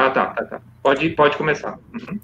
Ah, tá. Pode começar. Uhum.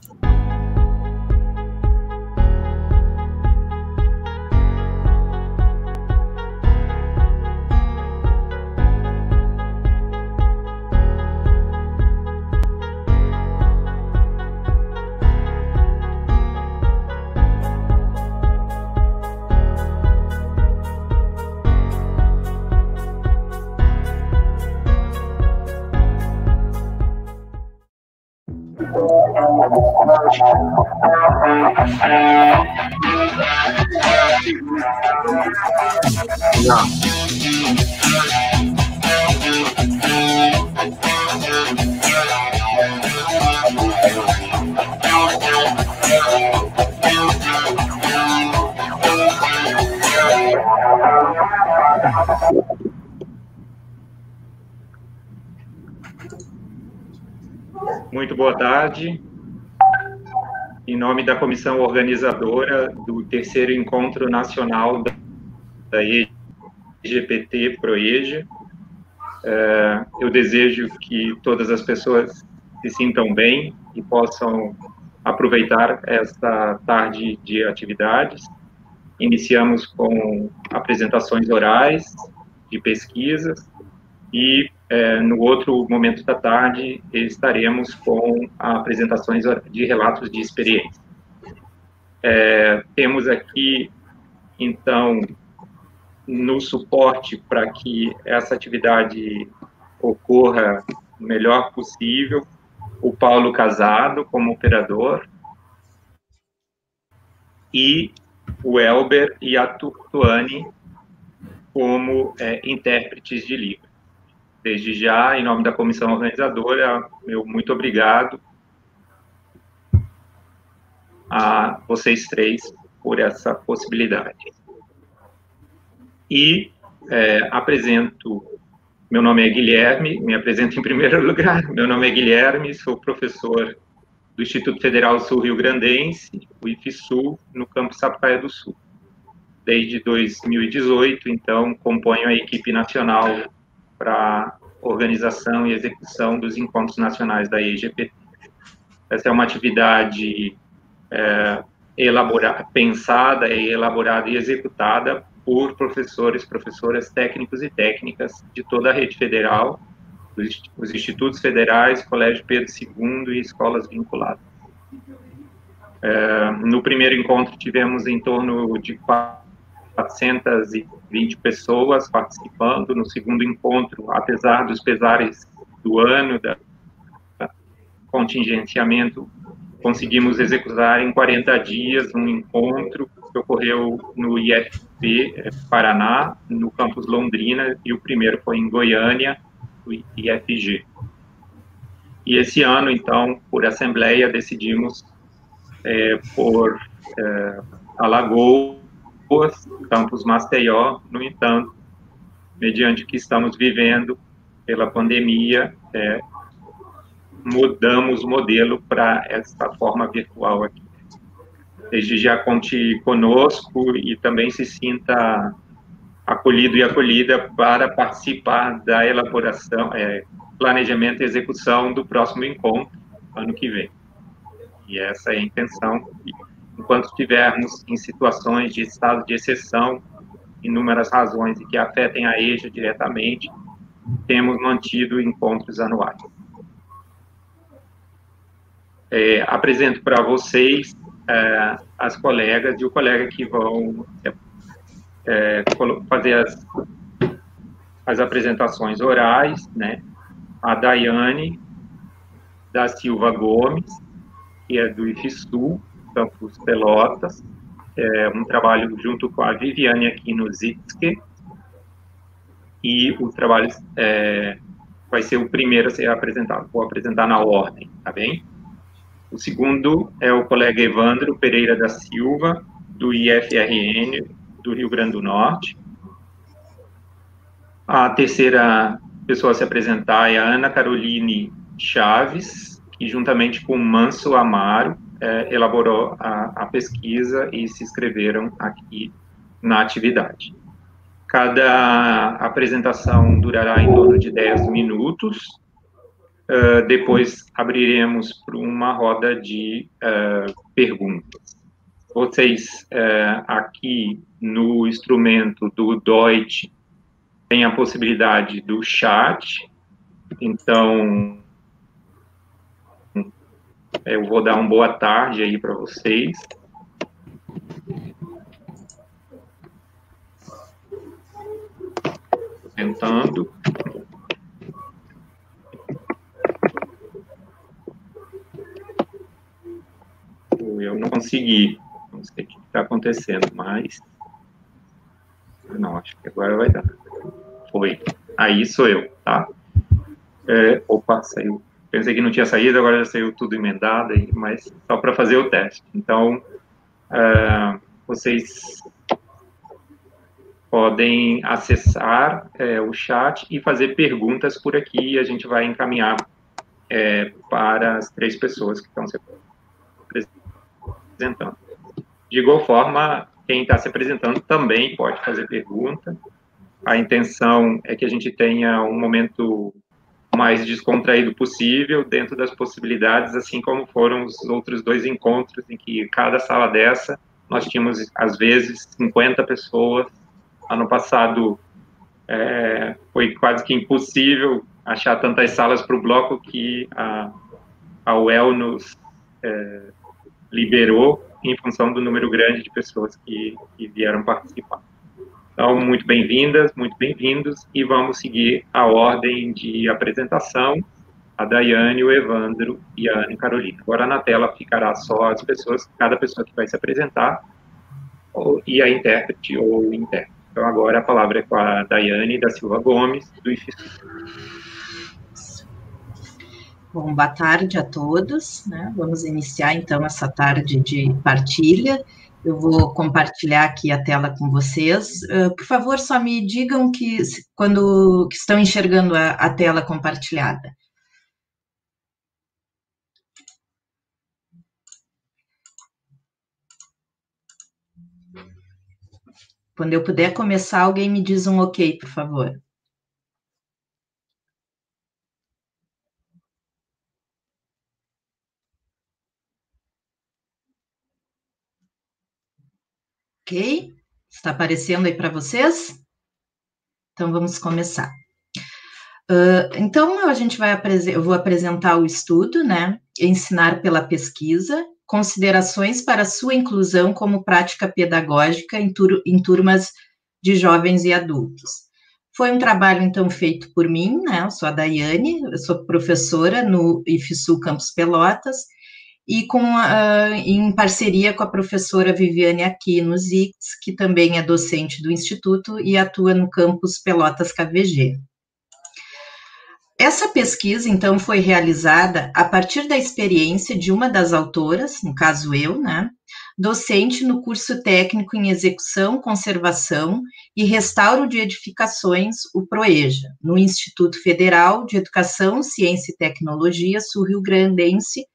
Muito boa tarde. Em nome da comissão organizadora do terceiro encontro nacional da EGPT Proeja, eu desejo que todas as pessoas se sintam bem e possam aproveitar esta tarde de atividades. Iniciamos com apresentações orais de pesquisas e no outro momento da tarde estaremos com apresentações de relatos de experiência. Temos aqui, então, no suporte para que essa atividade ocorra o melhor possível, o Paulo Casado como operador e o Elber e a Tuane como intérpretes de Libras. Desde já, em nome da comissão organizadora, meu muito obrigado a vocês três por essa possibilidade. E meu nome é Guilherme, me apresento em primeiro lugar, meu nome é Guilherme, sou professor do Instituto Federal Sul-Rio Grandense, o IFSU, no campus Sapucaia do Sul. Desde 2018, então, componho a equipe nacional para organização e execução dos encontros nacionais da EGPT. Essa é uma atividade pensada, elaborada e executada por professores, professoras, técnicos e técnicas de toda a rede federal, os institutos federais, Colégio Pedro II e escolas vinculadas. No primeiro encontro tivemos em torno de 420 pessoas participando. No segundo encontro, apesar dos pesares do ano, da contingenciamento, conseguimos executar em 40 dias um encontro que ocorreu no IFP Paraná, no campus Londrina, e o primeiro foi em Goiânia, no IFG. E esse ano, então, por assembleia, decidimos por Alagoas, campus Maceió. No entanto, mediante o que estamos vivendo pela pandemia, mudamos o modelo para essa forma virtual aqui. Desde já conte conosco e também se sinta acolhido e acolhida para participar da elaboração, planejamento e execução do próximo encontro, ano que vem. E essa é a intenção. Enquanto estivermos em situações de estado de exceção, inúmeras razões e que afetem a EJA diretamente, temos mantido encontros anuais. Apresento para vocês as colegas e o colega que vão fazer as apresentações orais, né? A Daiane da Silva Gomes, que é do IFSU, campus Pelotas, um trabalho junto com a Viviane Aquino Zitzke, e o trabalho vai ser o primeiro a ser apresentado, vou apresentar na ordem, tá bem? O segundo é o colega Evandro Pereira da Silva, do IFRN, do Rio Grande do Norte. A terceira pessoa a se apresentar é a Ana Caroline Chaves, que juntamente com o Manso Amaro, elaborou a pesquisa e se inscreveram aqui na atividade. Cada apresentação durará em torno de 10 minutos, depois abriremos para uma roda de perguntas. Vocês, aqui no instrumento do Deutsch, têm a possibilidade do chat, então eu vou dar uma boa tarde aí para vocês. Tentando. Eu não consegui. Não sei o que está acontecendo, mas... Não, acho que agora vai dar. Foi. Aí sou eu, tá? Opa, saiu. Pensei que não tinha saído, agora já saiu tudo emendado, aí, mas só para fazer o teste. Então, vocês podem acessar o chat e fazer perguntas por aqui, e a gente vai encaminhar para as 3 pessoas que estão se apresentando. De igual forma, quem está se apresentando também pode fazer pergunta. A intenção é que a gente tenha um momento mais descontraído possível, dentro das possibilidades, assim como foram os outros 2 encontros, em que cada sala dessa, nós tínhamos, às vezes, 50 pessoas. Ano passado, foi quase que impossível achar tantas salas para o bloco que a UEL nos liberou em função do número grande de pessoas que vieram participar. Então, muito bem-vindas, muito bem-vindos, e vamos seguir a ordem de apresentação, a Daiane, o Evandro e a Ana Carolina. Agora na tela ficará só as pessoas, cada pessoa que vai se apresentar, e a intérprete ou o intérprete. Então, agora a palavra é com a Daiane da Silva Gomes, do IFSU. Bom, boa tarde a todos, né? Vamos iniciar, então, essa tarde de partilha. Eu vou compartilhar aqui a tela com vocês. Por favor, só me digam quando que estão enxergando a tela compartilhada. Quando eu puder começar, alguém me diz um ok, por favor. Ok? Está aparecendo aí para vocês? Então, vamos começar. Então, eu vou apresentar o estudo, né? Ensinar pela pesquisa, considerações para sua inclusão como prática pedagógica em turmas de jovens e adultos. Foi um trabalho, então, feito por mim, né? Eu sou a Daiane, eu sou professora no IFSU Campus Pelotas, e em parceria com a professora Viviane Aquino Zix, que também é docente do Instituto e atua no campus Pelotas KVG. Essa pesquisa, então, foi realizada a partir da experiência de uma das autoras, no caso eu, né, docente no curso técnico em execução, conservação e restauro de edificações, o PROEJA, no Instituto Federal de Educação, Ciência e Tecnologia Sul-Rio-Grandense,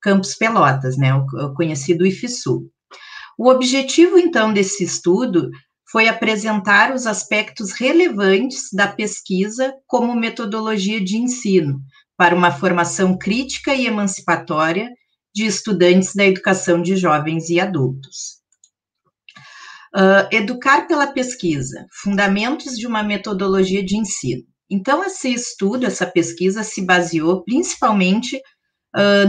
Campus Pelotas, né, o conhecido IFSU. O objetivo, então, desse estudo foi apresentar os aspectos relevantes da pesquisa como metodologia de ensino para uma formação crítica e emancipatória de estudantes da educação de jovens e adultos. Educar pela pesquisa, fundamentos de uma metodologia de ensino. Então, esse estudo, essa pesquisa se baseou principalmente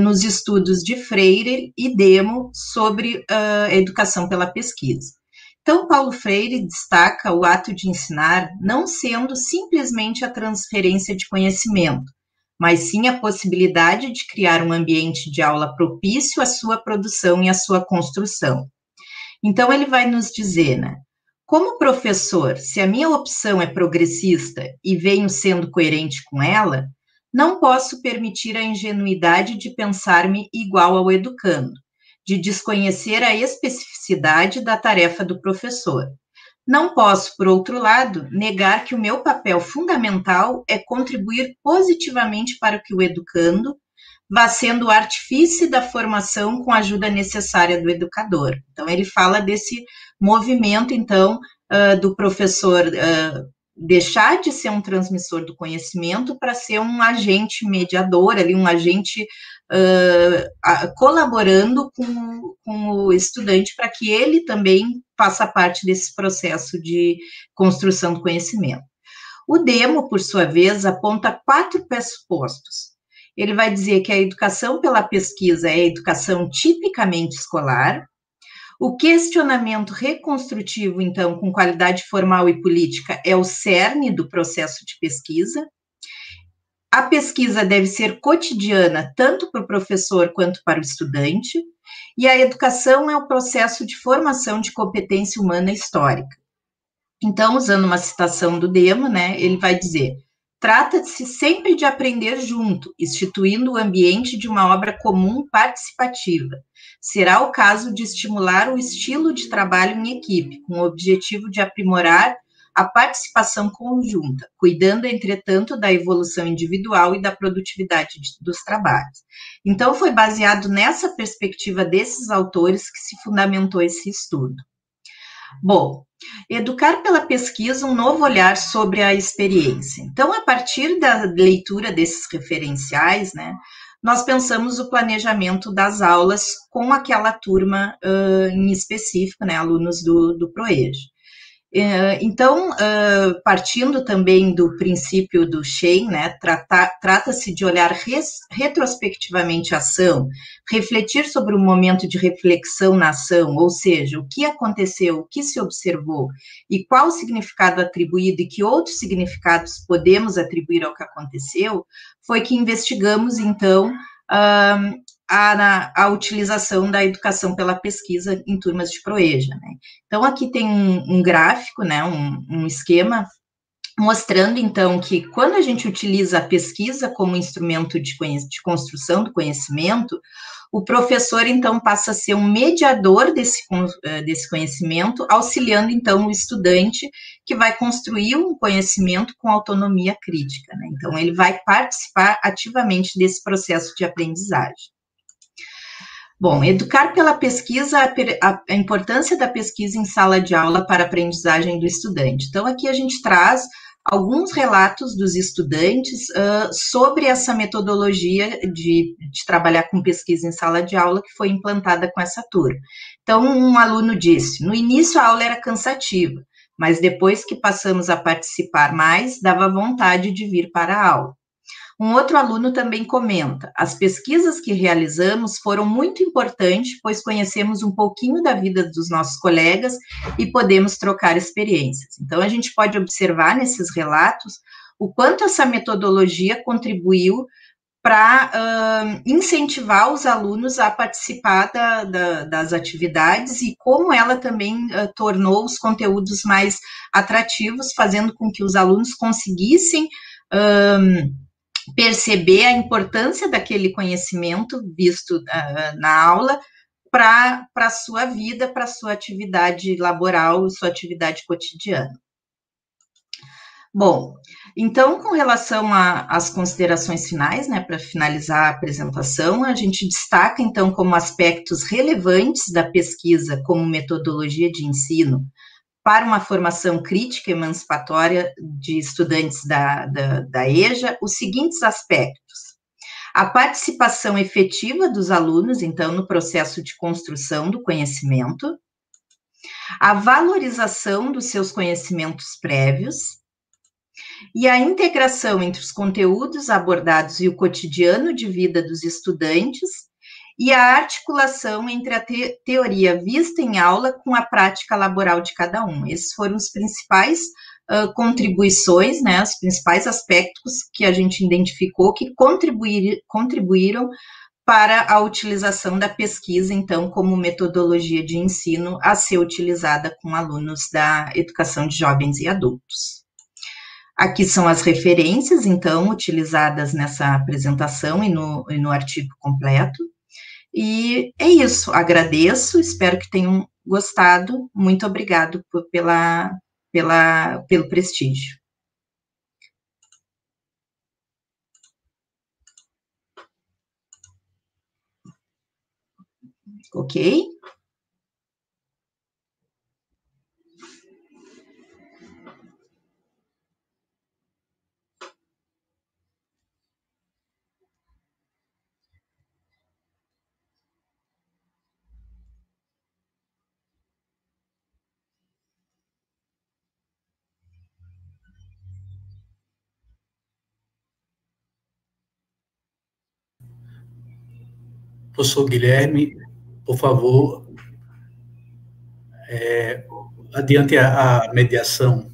nos estudos de Freire e Demo sobre educação pela pesquisa. Então, Paulo Freire destaca o ato de ensinar não sendo simplesmente a transferência de conhecimento, mas sim a possibilidade de criar um ambiente de aula propício à sua produção e à sua construção. Então, ele vai nos dizer, né? Como professor, se a minha opção é progressista e venho sendo coerente com ela, não posso permitir a ingenuidade de pensar-me igual ao educando, de desconhecer a especificidade da tarefa do professor. Não posso, por outro lado, negar que o meu papel fundamental é contribuir positivamente para que o educando vá sendo o artifício da formação com a ajuda necessária do educador. Então, ele fala desse movimento, então, do professor deixar de ser um transmissor do conhecimento para ser um agente mediador, ali, um agente colaborando com o estudante para que ele também faça parte desse processo de construção do conhecimento. O Demo, por sua vez, aponta 4 pressupostos. Ele vai dizer que a educação pela pesquisa é a educação tipicamente escolar. O questionamento reconstrutivo, então, com qualidade formal e política, é o cerne do processo de pesquisa. A pesquisa deve ser cotidiana, tanto para o professor quanto para o estudante. E a educação é o processo de formação de competência humana histórica. Então, usando uma citação do Demo, né, ele vai dizer: trata-se sempre de aprender junto, instituindo o ambiente de uma obra comum participativa. Será o caso de estimular o estilo de trabalho em equipe, com o objetivo de aprimorar a participação conjunta, cuidando, entretanto, da evolução individual e da produtividade dos trabalhos. Então, foi baseado nessa perspectiva desses autores que se fundamentou esse estudo. Bom, educar pela pesquisa, um novo olhar sobre a experiência. Então, a partir da leitura desses referenciais, né, nós pensamos o planejamento das aulas com aquela turma em específico, né, alunos do ProEJ. Então, partindo também do princípio do Schein, né, trata-se de olhar retrospectivamente a ação, refletir sobre o momento de reflexão na ação, ou seja, o que aconteceu, o que se observou e qual o significado atribuído e que outros significados podemos atribuir ao que aconteceu, foi que investigamos, então, a utilização da educação pela pesquisa em turmas de ProEja, né? Então, aqui tem um gráfico, né, um esquema, mostrando, então, que quando a gente utiliza a pesquisa como instrumento de construção do conhecimento, o professor, então, passa a ser um mediador desse conhecimento, auxiliando, então, o estudante que vai construir um conhecimento com autonomia crítica, né? Então, ele vai participar ativamente desse processo de aprendizagem. Bom, educar pela pesquisa, a importância da pesquisa em sala de aula para a aprendizagem do estudante. Então, aqui a gente traz alguns relatos dos estudantes sobre essa metodologia de trabalhar com pesquisa em sala de aula que foi implantada com essa turma. Então, um aluno disse: no início a aula era cansativa, mas depois que passamos a participar mais, dava vontade de vir para a aula. Um outro aluno também comenta: as pesquisas que realizamos foram muito importantes, pois conhecemos um pouquinho da vida dos nossos colegas e podemos trocar experiências. Então, a gente pode observar nesses relatos o quanto essa metodologia contribuiu para incentivar os alunos a participar das atividades e como ela também tornou os conteúdos mais atrativos, fazendo com que os alunos conseguissem perceber a importância daquele conhecimento visto na aula para a sua vida, para a sua atividade laboral, sua atividade cotidiana. Bom, então, com relação às considerações finais, né, para finalizar a apresentação, a gente destaca, então, como aspectos relevantes da pesquisa como metodologia de ensino para uma formação crítica e emancipatória de estudantes da EJA, os seguintes aspectos: a participação efetiva dos alunos, então, no processo de construção do conhecimento, a valorização dos seus conhecimentos prévios e a integração entre os conteúdos abordados e o cotidiano de vida dos estudantes e a articulação entre a teoria vista em aula com a prática laboral de cada um. Esses foram os principais contribuições, né, os principais aspectos que a gente identificou que contribuíram para a utilização da pesquisa, então, como metodologia de ensino a ser utilizada com alunos da educação de jovens e adultos. Aqui são as referências, então, utilizadas nessa apresentação e no artigo completo. E é isso, agradeço, espero que tenham gostado, muito obrigado pelo prestígio. Ok? Professor Guilherme, por favor, adiante a mediação.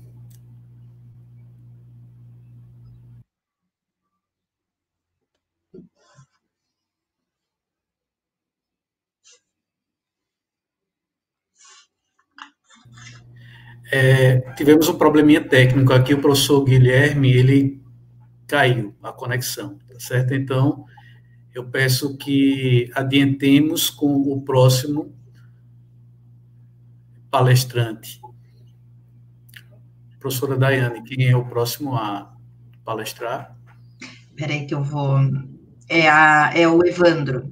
Tivemos um probleminha técnico aqui, o professor Guilherme, ele caiu a conexão, tá certo? Então, eu peço que adiantemos com o próximo palestrante. Professora Daiane, quem é o próximo a palestrar? Espera aí que eu vou... É o Evandro.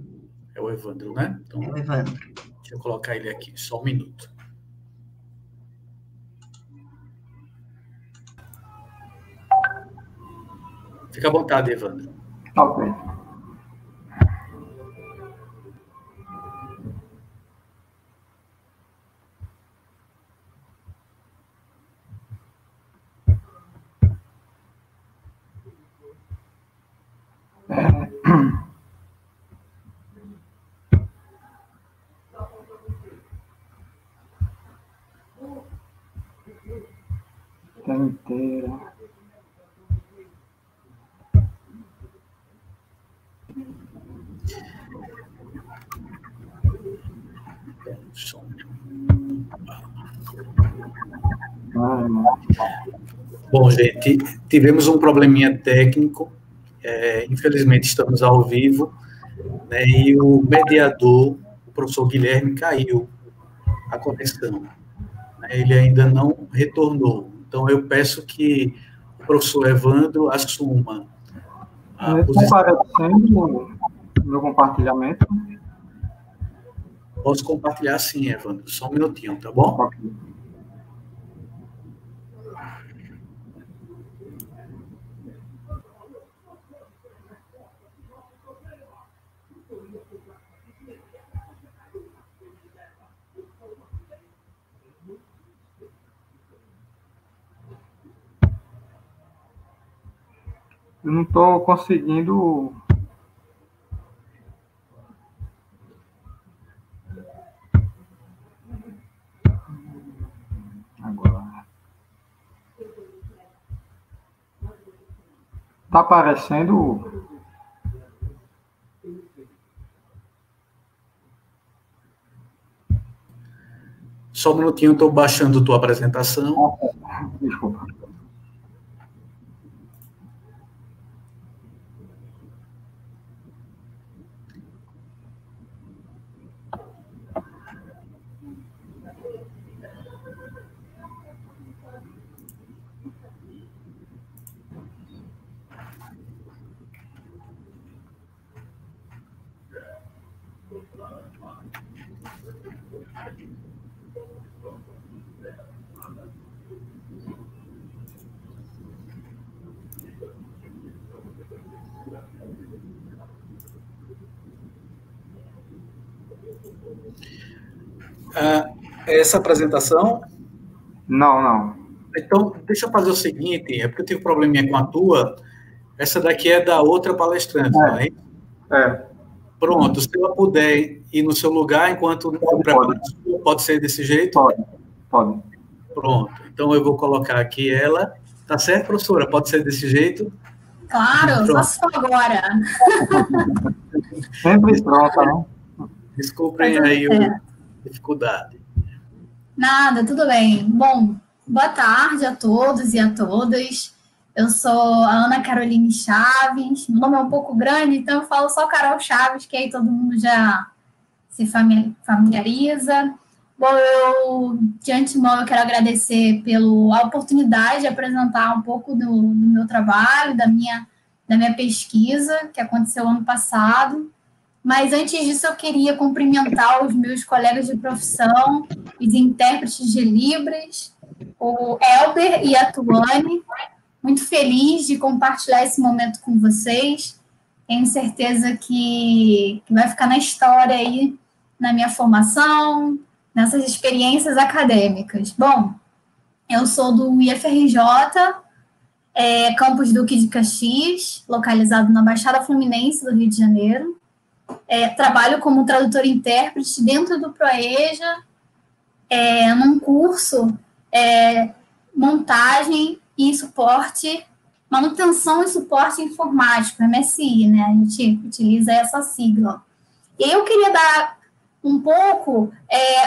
É o Evandro, né? Então, é o Evandro. Deixa eu colocar ele aqui, só um minuto. Fica à vontade, Evandro. Ok. Inteira. Bom, gente, tivemos um probleminha técnico, infelizmente estamos ao vivo, né, e o mediador, o professor Guilherme, caiu a conexão, né, ele ainda não retornou. Então, eu peço que o professor Evandro assuma a posição. Comparecendo no meu compartilhamento. Posso compartilhar sim, Evandro, só um minutinho, tá bom? Ok. Eu não estou conseguindo... Agora... Está aparecendo... Só um minutinho, estou baixando tua apresentação. Desculpa. Essa apresentação? Não. Então, deixa eu fazer o seguinte, é porque eu tive um probleminha com a tua, essa daqui é da outra palestrante, não é? Pronto, se ela puder ir no seu lugar enquanto eu preparo, pode ser desse jeito? Pode. Pronto, então eu vou colocar aqui ela, tá certo, professora? Pode ser desse jeito? Claro, só agora. Sempre pronta, né? Desculpem aí a dificuldade. Nada, tudo bem. Bom, boa tarde a todos e a todas. Eu sou a Ana Caroline Chaves. Meu nome é um pouco grande, então eu falo só Carol Chaves, que aí todo mundo já se familiariza. Bom, de antemão, eu quero agradecer pela oportunidade de apresentar um pouco do meu trabalho, da minha pesquisa, que aconteceu ano passado. Mas, antes disso, eu queria cumprimentar os meus colegas de profissão e de intérpretes de Libras, o Elber e a Tuane. Muito feliz de compartilhar esse momento com vocês. Tenho certeza que vai ficar na história aí, na minha formação, nessas experiências acadêmicas. Bom, eu sou do IFRJ, Campus Duque de Caxias, localizado na Baixada Fluminense do Rio de Janeiro. trabalho como tradutor e intérprete dentro do ProEja, num curso montagem e suporte, manutenção e suporte informático, MSI, né? A gente utiliza essa sigla. E aí eu queria dar um pouco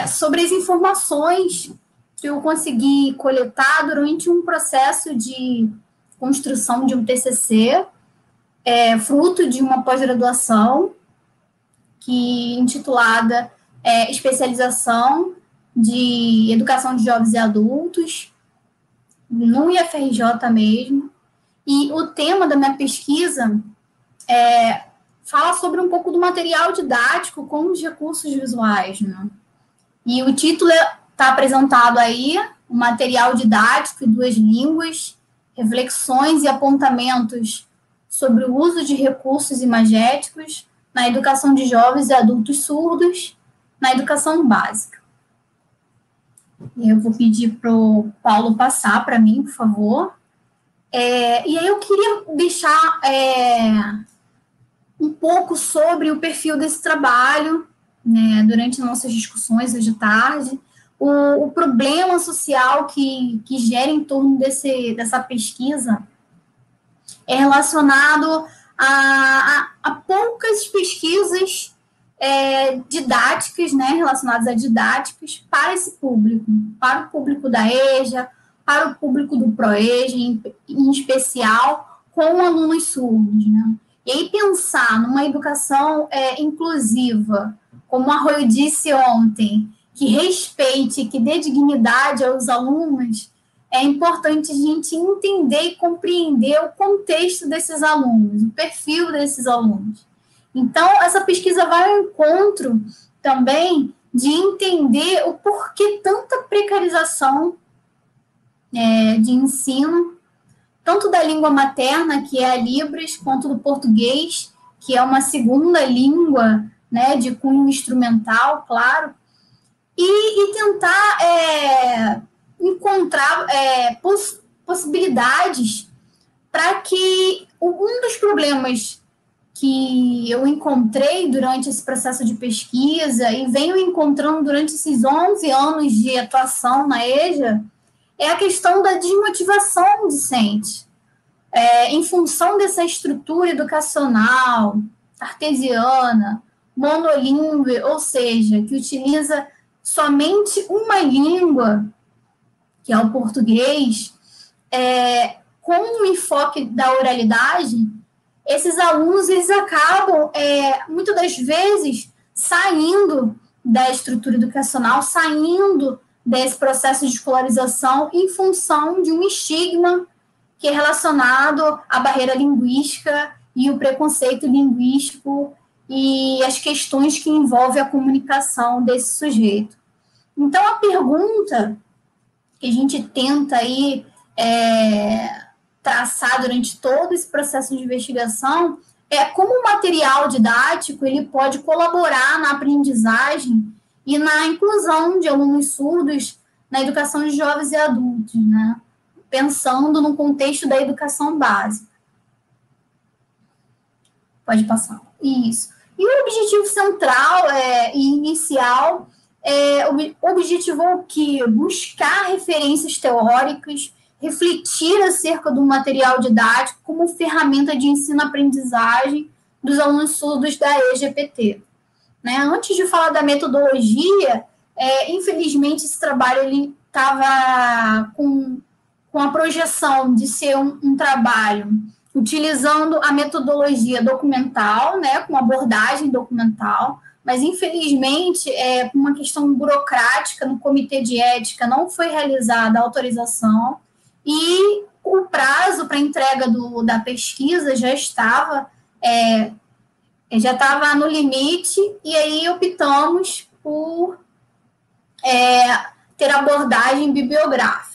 sobre as informações que eu consegui coletar durante um processo de construção de um TCC, fruto de uma pós-graduação, intitulada Especialização de Educação de Jovens e Adultos, no IFRJ mesmo. E o tema da minha pesquisa fala sobre um pouco do material didático com os recursos visuais, né? E o título está apresentado aí, o material didático em 2 línguas, reflexões e apontamentos sobre o uso de recursos imagéticos na educação de jovens e adultos surdos, na educação básica. Eu vou pedir para o Paulo passar para mim, por favor. E aí eu queria deixar um pouco sobre o perfil desse trabalho, né, durante nossas discussões hoje à tarde, o problema social que gera em torno dessa pesquisa é relacionado a poucas pesquisas didáticas, né, relacionadas a didáticas para esse público, para o público da EJA, para o público do ProEja, em especial, com alunos surdos, né? E aí pensar numa educação inclusiva, como a Arroio disse ontem, que respeite, que dê dignidade aos alunos, é importante a gente entender e compreender o contexto desses alunos, o perfil desses alunos. Então, essa pesquisa vai ao encontro também de entender o porquê tanta precarização de ensino, tanto da língua materna, que é a Libras, quanto do português, que é uma segunda língua, né, de cunho instrumental, claro, e tentar encontrar possibilidades para que um dos problemas que eu encontrei durante esse processo de pesquisa e venho encontrando durante esses 11 anos de atuação na EJA é a questão da desmotivação docente. Em função dessa estrutura educacional cartesiana, monolíngue, ou seja, que utiliza somente uma língua, que é o português, com o enfoque da oralidade, esses alunos eles acabam, muitas das vezes, saindo da estrutura educacional, saindo desse processo de escolarização em função de um estigma que é relacionado à barreira linguística e o preconceito linguístico e as questões que envolvem a comunicação desse sujeito. Então, a pergunta que a gente tenta aí traçar durante todo esse processo de investigação é como o material didático ele pode colaborar na aprendizagem e na inclusão de alunos surdos na educação de jovens e adultos, né? Pensando no contexto da educação básica. Pode passar. Isso. E o objetivo central e inicial objetivou o quê? Buscar referências teóricas, refletir acerca do material didático como ferramenta de ensino-aprendizagem dos alunos surdos da EJPT. Né? Antes de falar da metodologia, infelizmente esse trabalho estava com a projeção de ser um trabalho utilizando a metodologia documental, né, com abordagem documental, mas infelizmente, por uma questão burocrática no comitê de ética, não foi realizada a autorização e o prazo para entrega da pesquisa já estava no limite, e aí optamos por ter abordagem bibliográfica.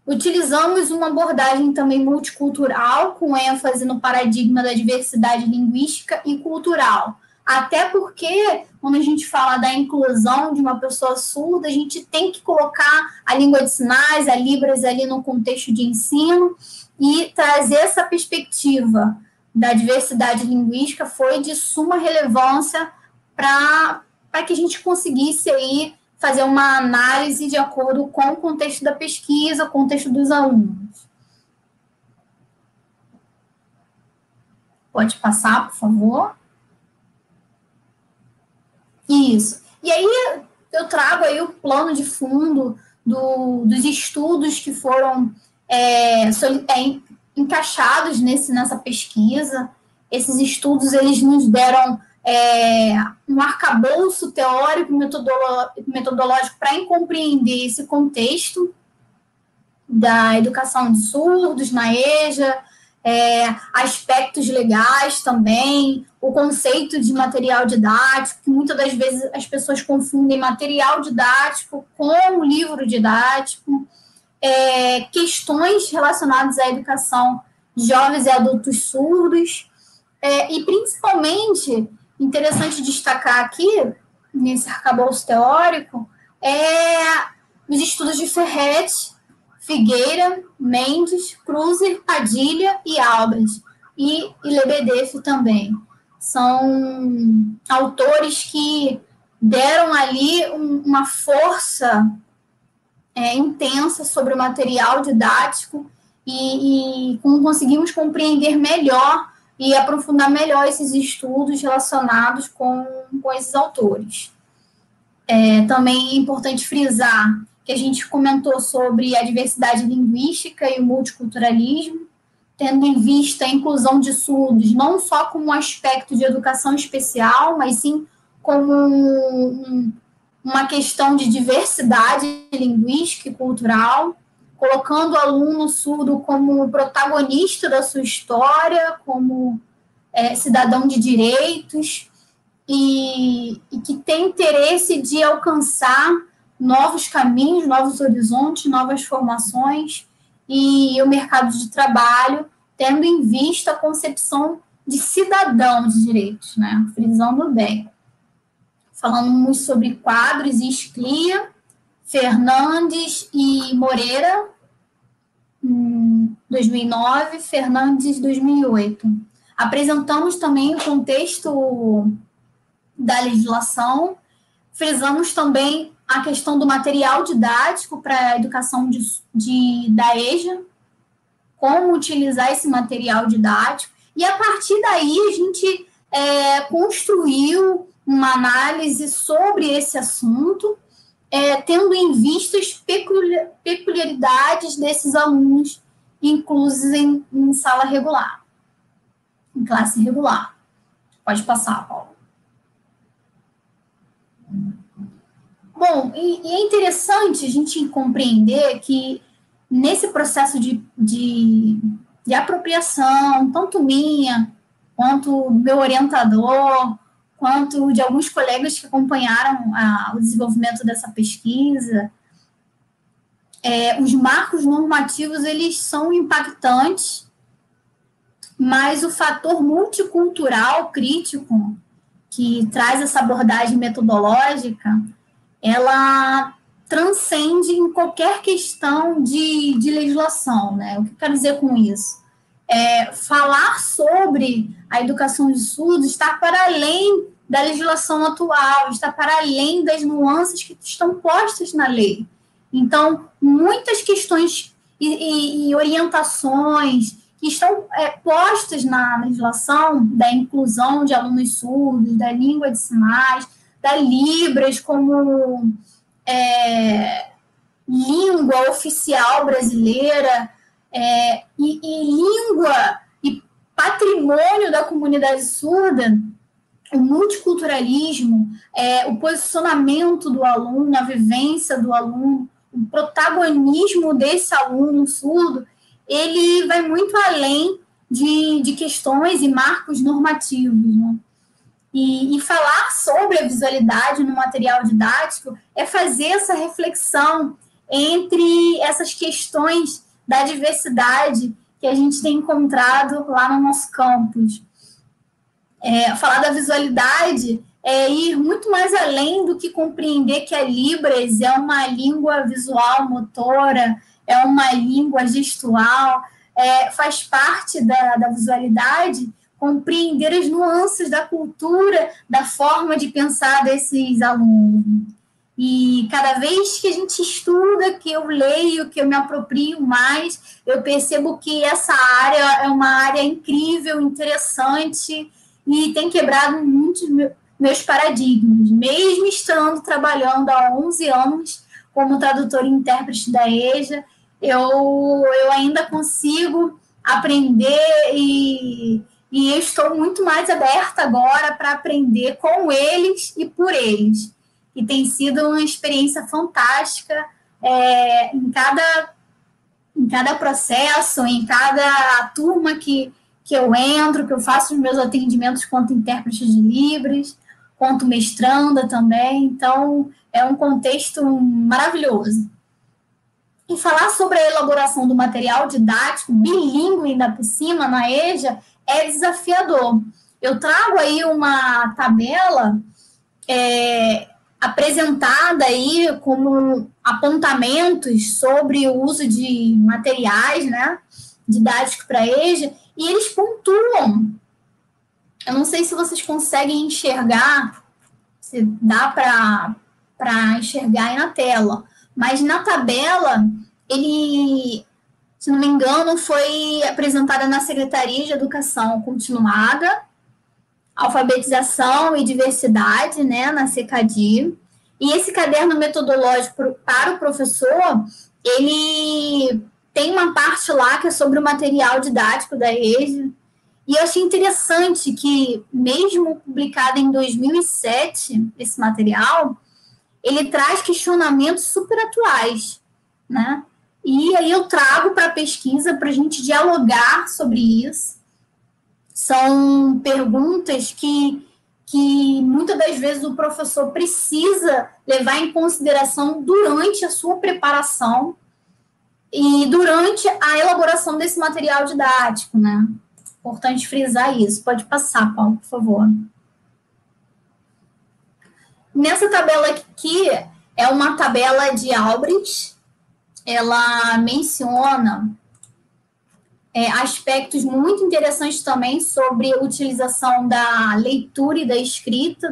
Utilizamos uma abordagem também multicultural, com ênfase no paradigma da diversidade linguística e cultural. Até porque, quando a gente fala da inclusão de uma pessoa surda, a gente tem que colocar a língua de sinais, a Libras ali no contexto de ensino, e trazer essa perspectiva da diversidade linguística foi de suma relevância para que a gente conseguisse aí fazer uma análise de acordo com o contexto da pesquisa, o contexto dos alunos. Pode passar, por favor. Isso. E aí eu trago aí o plano de fundo dos estudos que foram encaixados nessa pesquisa. Esses estudos, eles nos deram um arcabouço teórico metodológico para compreender esse contexto da educação de surdos na EJA, aspectos legais também, o conceito de material didático, que muitas das vezes as pessoas confundem material didático com livro didático, questões relacionadas à educação de jovens e adultos surdos, e principalmente, interessante destacar aqui, nesse arcabouço teórico, os estudos de Ferretti, Figueira, Mendes, Cruzer, Padilha e Albers, e Lebedeff também. São autores que deram ali uma força intensa sobre o material didático e conseguimos compreender melhor e aprofundar melhor esses estudos relacionados com esses autores. Também é importante frisar que a gente comentou sobre a diversidade linguística e o multiculturalismo, tendo em vista a inclusão de surdos não só como um aspecto de educação especial, mas sim como uma questão de diversidade linguística e cultural, colocando o aluno surdo como protagonista da sua história, como cidadão de direitos, e que tem interesse de alcançar novos caminhos, novos horizontes, novas formações e o mercado de trabalho, tendo em vista a concepção de cidadão de direitos, né? Frisando bem. Falamos sobre Quadros e Sclia, Fernandes e Moreira, 2009, Fernandes, 2008. Apresentamos também o contexto da legislação, frisamos também a questão do material didático para a educação da EJA, como utilizar esse material didático, e a partir daí a gente construiu uma análise sobre esse assunto, tendo em vista as peculiaridades desses alunos inclusos em sala regular, em classe regular. Pode passar, Paulo. Bom, e é interessante a gente compreender que nesse processo de apropriação, tanto minha, quanto do meu orientador, quanto de alguns colegas que acompanharam o desenvolvimento dessa pesquisa, os marcos normativos, eles são impactantes, mas o fator multicultural crítico, que traz essa abordagem metodológica, ela transcende em qualquer questão de legislação, né? O que eu quero dizer com isso? Falar sobre a educação de surdos está para além da legislação atual, está para além das nuances que estão postas na lei. Então, muitas questões e orientações que estão postas na legislação da inclusão de alunos surdos, da língua de sinais, da Libras como língua oficial brasileira, e língua e patrimônio da comunidade surda, o multiculturalismo, o posicionamento do aluno, a vivência do aluno, o protagonismo desse aluno surdo, ele vai muito além de questões e marcos normativos, né? E falar sobre a visualidade no material didático é fazer essa reflexão entre essas questões da diversidade que a gente tem encontrado lá no nosso campus. Falar da visualidade é ir muito mais além do que compreender que a Libras é uma língua visual motora, é uma língua gestual, faz parte da visualidade compreender as nuances da cultura, da forma de pensar desses alunos. E cada vez que a gente estuda, que eu leio, que eu me aproprio mais, eu percebo que essa área é uma área incrível, interessante, e tem quebrado muitos meus paradigmas. Mesmo estando trabalhando há 11 anos como tradutora e intérprete da EJA, eu ainda consigo aprender e eu estou muito mais aberta agora para aprender com eles e por eles. E tem sido uma experiência fantástica em cada processo, em cada turma que eu entro, que eu faço os meus atendimentos quanto intérprete de Libras, quanto mestranda também. Então, é um contexto maravilhoso. E falar sobre a elaboração do material didático bilíngue ainda por cima na EJA é desafiador. Eu trago aí uma tabela apresentada aí como apontamentos sobre o uso de materiais, né, didáticos para a EJA, e eles pontuam. Eu não sei se vocês conseguem enxergar, se dá para enxergar aí na tela, mas na tabela, ele, se não me engano, foi apresentada na Secretaria de Educação Continuada, Alfabetização e Diversidade, né, na SECADI, e esse caderno metodológico para o professor, ele tem uma parte lá que é sobre o material didático da EJA, e eu achei interessante que, mesmo publicado em 2007, esse material, ele traz questionamentos super atuais, né? E aí eu trago para a pesquisa para a gente dialogar sobre isso. São perguntas que muitas das vezes o professor precisa levar em consideração durante a sua preparação e durante a elaboração desse material didático, né? Importante frisar isso. Pode passar, Paulo, por favor. Nessa tabela aqui, é uma tabela de Albrecht. Ela menciona aspectos muito interessantes também sobre a utilização da leitura e da escrita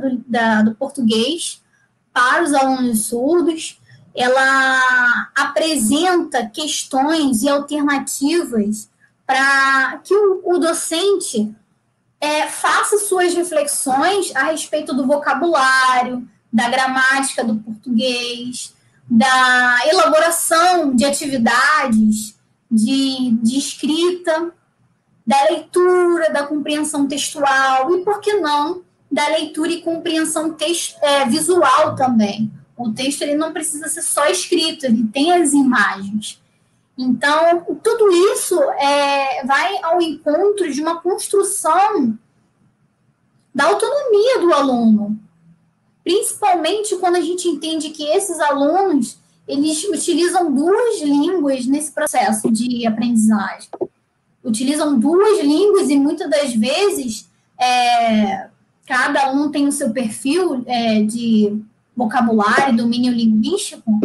do português para os alunos surdos. Ela apresenta questões e alternativas para que o docente faça suas reflexões a respeito do vocabulário, da gramática do português, da elaboração de atividades de escrita, da leitura, da compreensão textual e, por que não, da leitura e compreensão visual também. O texto ele não precisa ser só escrito, ele tem as imagens. Então, tudo isso vai ao encontro de uma construção da autonomia do aluno, principalmente quando a gente entende que esses alunos eles utilizam duas línguas nesse processo de aprendizagem. Utilizam duas línguas e muitas das vezes cada um tem o seu perfil de vocabulário, domínio linguístico.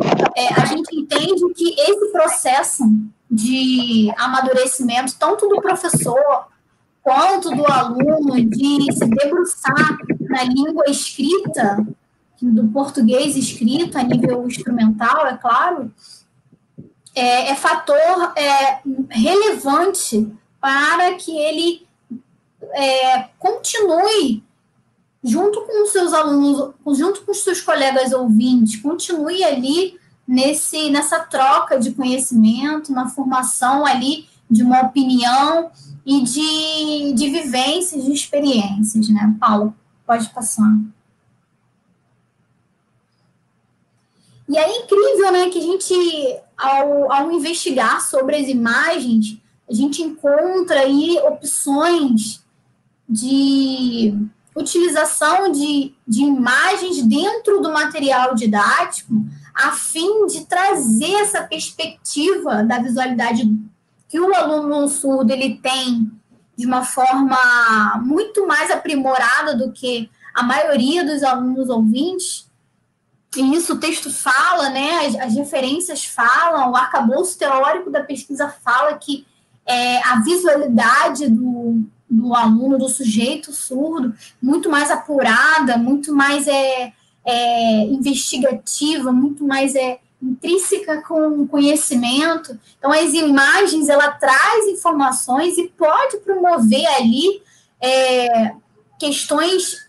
A gente entende que esse processo de amadurecimento, tanto do professor quanto do aluno, de se debruçar na língua escrita, do português escrito a nível instrumental, é claro, é fator relevante para que ele continue junto com os seus alunos, junto com os seus colegas ouvintes, continue ali nessa troca de conhecimento, na formação ali de uma opinião e de vivências, de experiências, né? Paulo, pode passar. E é incrível, né, que a gente, ao investigar sobre as imagens, a gente encontra aí opções de utilização de imagens dentro do material didático, a fim de trazer essa perspectiva da visualidade que o aluno surdo ele tem de uma forma muito mais aprimorada do que a maioria dos alunos ouvintes. E isso o texto fala, né, as referências falam, o arcabouço teórico da pesquisa fala que a visualidade do aluno, do sujeito surdo, muito mais apurada, muito mais investigativa, muito mais intrínseca com conhecimento. Então, as imagens, ela traz informações e pode promover ali questões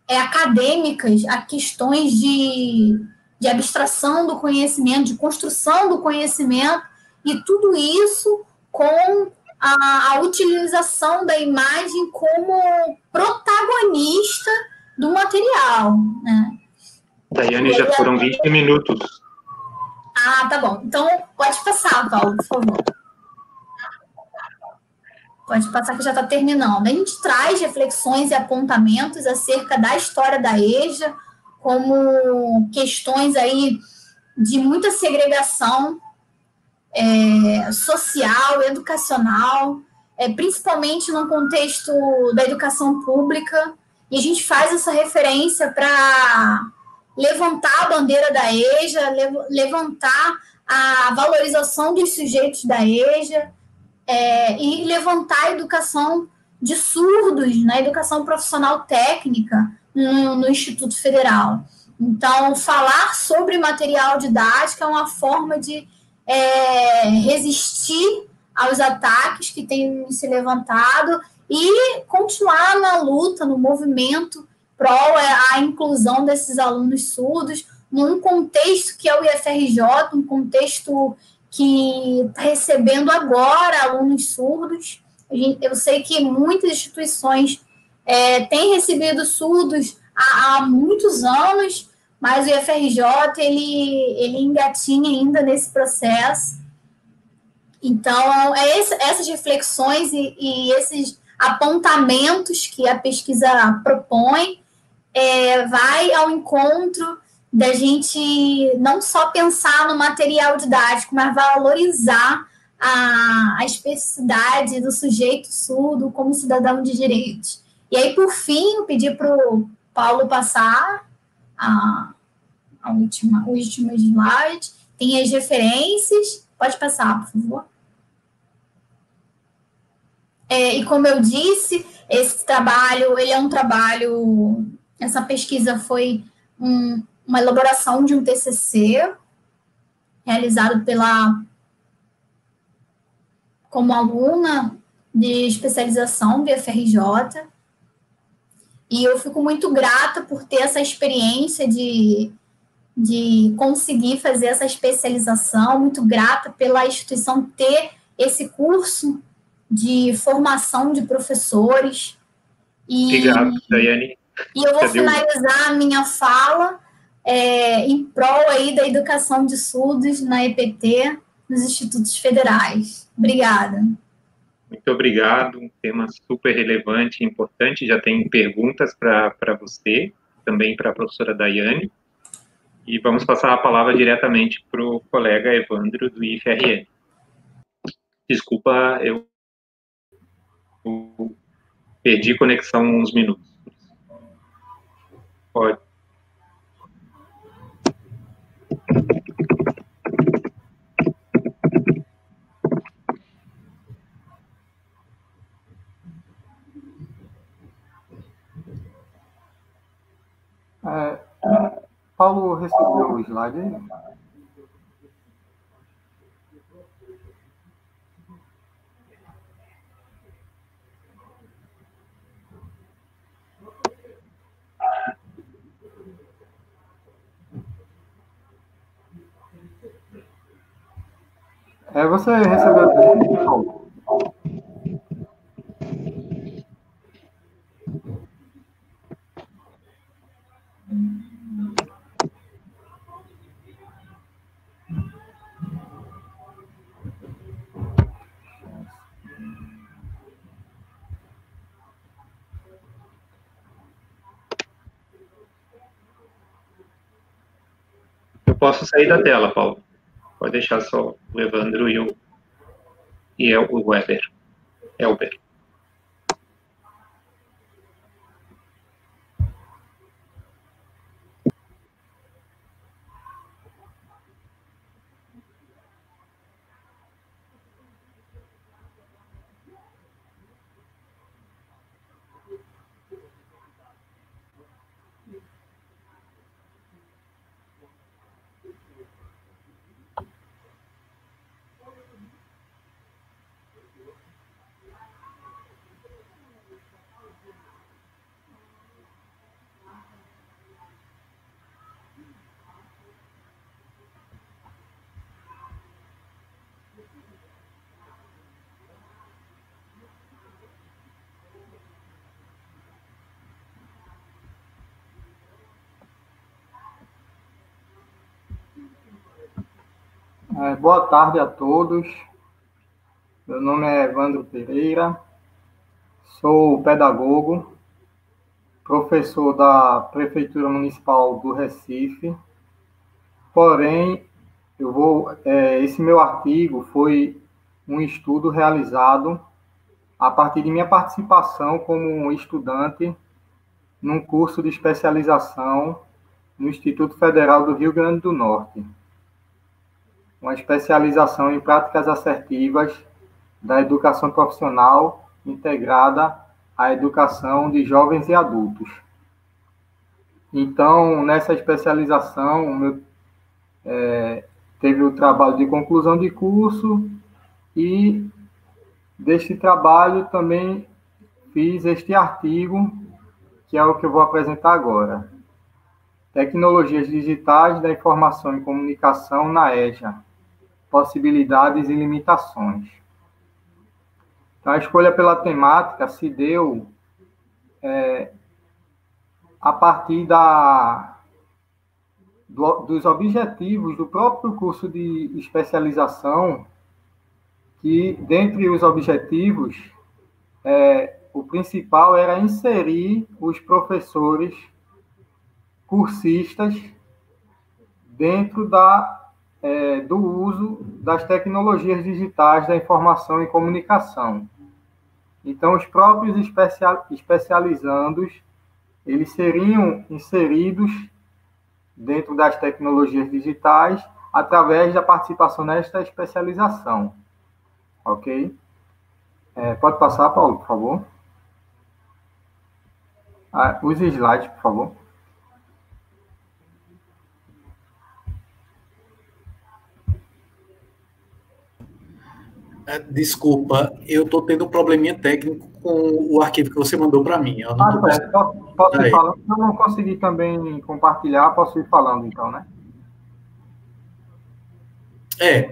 acadêmicas, a questões de abstração do conhecimento, de construção do conhecimento, e tudo isso com a utilização da imagem como protagonista do material, né? Daiane, já foram 20 minutos. Ah, tá bom. Então, pode passar, Paulo, por favor. Pode passar que já está terminando. A gente traz reflexões e apontamentos acerca da história da EJA, como questões aí de muita segregação social, educacional, principalmente no contexto da educação pública, e a gente faz essa referência para levantar a bandeira da EJA, levantar a valorização dos sujeitos da EJA, e levantar a educação de surdos, na educação profissional técnica no Instituto Federal. Então, falar sobre material didático é uma forma de resistir aos ataques que têm se levantado e continuar na luta, no movimento pró a inclusão desses alunos surdos num contexto que é o IFRJ, um contexto que está recebendo agora alunos surdos. Eu sei que muitas instituições têm recebido surdos há muitos anos, mas o IFRJ, ele engatinha ainda nesse processo. Então, essas reflexões e esses apontamentos que a pesquisa propõe vai ao encontro da gente não só pensar no material didático, mas valorizar a especificidade do sujeito surdo como cidadão de direitos. E aí, por fim, eu pedi para o Paulo passar o último slide. Tem as referências. Pode passar, por favor. E como eu disse, esse trabalho, ele é um trabalho... Essa pesquisa foi uma elaboração de um TCC realizado como aluna de especialização do IFRJ, e eu fico muito grata por ter essa experiência de conseguir fazer essa especialização, muito grata pela instituição ter esse curso de formação de professores. Obrigado, Daiane. E eu vou finalizar a minha fala em prol aí da educação de surdos na EPT, nos institutos federais. Obrigada. Muito obrigado, um tema super relevante e importante. Já tem perguntas para você, também para a professora Daiane. E vamos passar a palavra diretamente para o colega Evandro, do IFRN. Desculpa, eu perdi conexão uns minutos. Pode. Paulo recebeu o slide aí? Você recebeu o Paulo? Eu posso sair da tela, Paulo. Pode deixar só o Evandro e o Elber. Boa tarde a todos. Meu nome é Evandro Pereira, sou pedagogo, professor da Prefeitura Municipal do Recife. Porém, esse meu artigo foi um estudo realizado a partir de minha participação como estudante num curso de especialização no Instituto Federal do Rio Grande do Norte, uma especialização em práticas assertivas da educação profissional integrada à educação de jovens e adultos. Então, nessa especialização, teve o trabalho de conclusão de curso e deste trabalho também fiz este artigo, que é o que eu vou apresentar agora. Tecnologias digitais da informação e comunicação na EJA, possibilidades e limitações. Então, a escolha pela temática se deu a partir dos objetivos do próprio curso de especialização, que, dentre os objetivos, o principal era inserir os professores cursistas dentro do uso das tecnologias digitais da informação e comunicação. Então, os próprios especializandos, eles seriam inseridos dentro das tecnologias digitais através da participação nesta especialização. Ok? Pode passar, Paulo, por favor. Os slides, por favor. Desculpa, eu estou tendo um probleminha técnico com o arquivo que você mandou para mim. Eu não posso ir falando. Se eu não conseguir também compartilhar, posso ir falando, então, né?